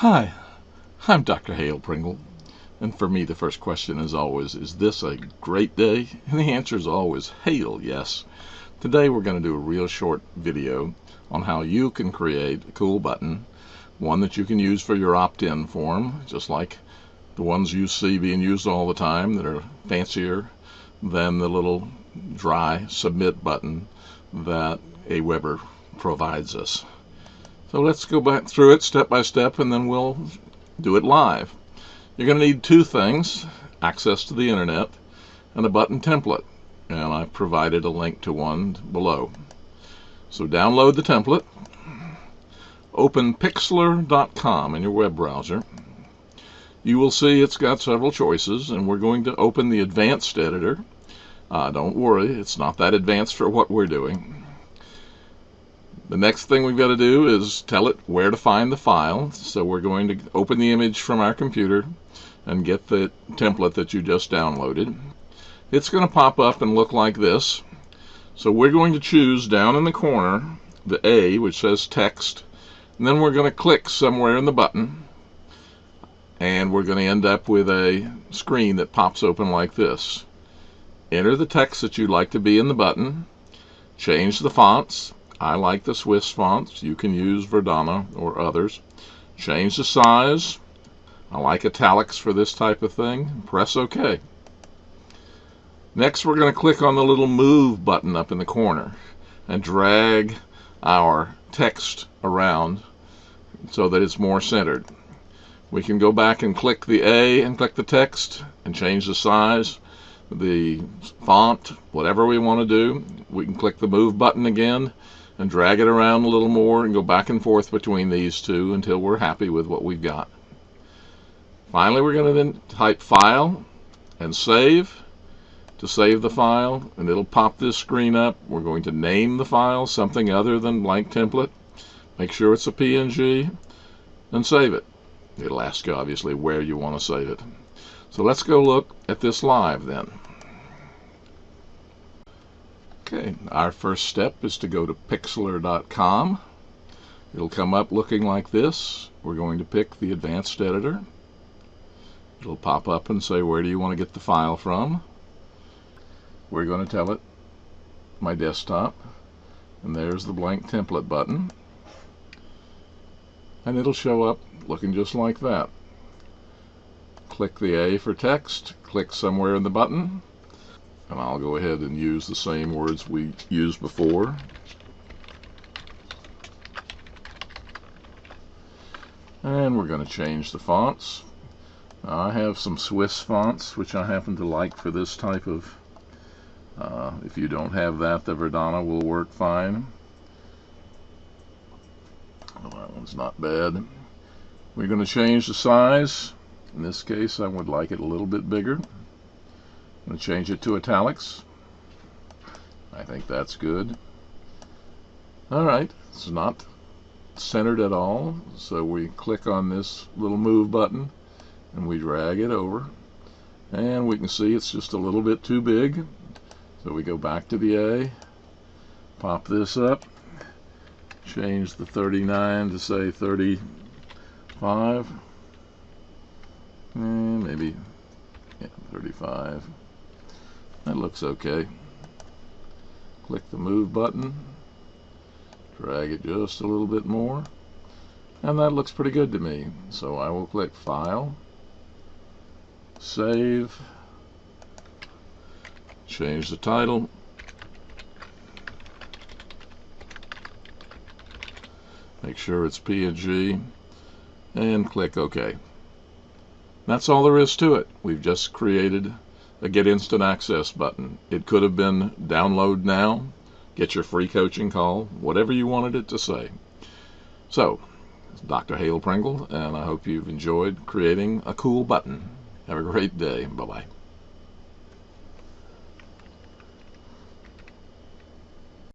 Hi, I'm Dr. Hale Pringle, and for me the first question is always, is this a great day? And the answer is always, Hale, yes. Today we're going to do a real short video on how you can create a cool button, one that you can use for your opt-in form, just like the ones you see being used all the time that are fancier than the little dry submit button that Aweber provides us. So let's go back through it step by step, and then we'll do it live. You're going to need two things: access to the internet and a button template, and I've provided a link to one below. So download the template, open Pixlr.com in your web browser. You will see it's got several choices, and we're going to open the advanced editor. Don't worry, it's not that advanced for what we're doing. The next thing we've got to do is tell it where to find the file. So we're going to open the image from our computer and get the template that you just downloaded. It's going to pop up and look like this. So we're going to choose down in the corner the A, which says text, and then we're going to click somewhere in the button, and we're going to end up with a screen that pops open like this. Enter the text that you'd like to be in the button, change the fonts. I like the Swiss fonts. You can use Verdana or others. Change the size. I like italics for this type of thing. Press OK. Next, we're going to click on the little move button up in the corner and drag our text around so that it's more centered. We can go back and click the A and click the text and change the size, the font, whatever we want to do. We can click the move button again and drag it around a little more and go back and forth between these two until we're happy with what we've got. Finally, we're going to then type File and Save to save the file, and it'll pop this screen up. We're going to name the file something other than blank template. Make sure it's a PNG and save it. It'll ask you obviously where you want to save it. So let's go look at this live then. Okay, our first step is to go to Pixlr.com. It'll come up looking like this. We're going to pick the advanced editor. It'll pop up and say, where do you want to get the file from? We're going to tell it my desktop, and there's the blank template button, and it'll show up looking just like that. Click the A for text, click somewhere in the button, and I'll go ahead and use the same words we used before. And we're going to change the fonts. I have some Swiss fonts which I happen to like for this type of, if you don't have that, the Verdana will work fine. Well, that one's not bad. We're going to change the size. In this case, I would like it a little bit bigger. I'm going to change it to italics. I think that's good. Alright, it's not centered at all, so we click on this little move button and we drag it over, and we can see it's just a little bit too big. So we go back to the A, pop this up, change the 39 to say 35, and maybe 35. That looks okay. Click the move button, drag it just a little bit more, and that looks pretty good to me. So I will click File, Save, change the title, make sure it's PNG, and click OK. That's all there is to it. We've just created a Get Instant Access button. It could have been download now, get your free coaching call, whatever you wanted it to say. So, it's Dr. Hale Pringle, and I hope you've enjoyed creating a cool button. Have a great day. Bye-bye.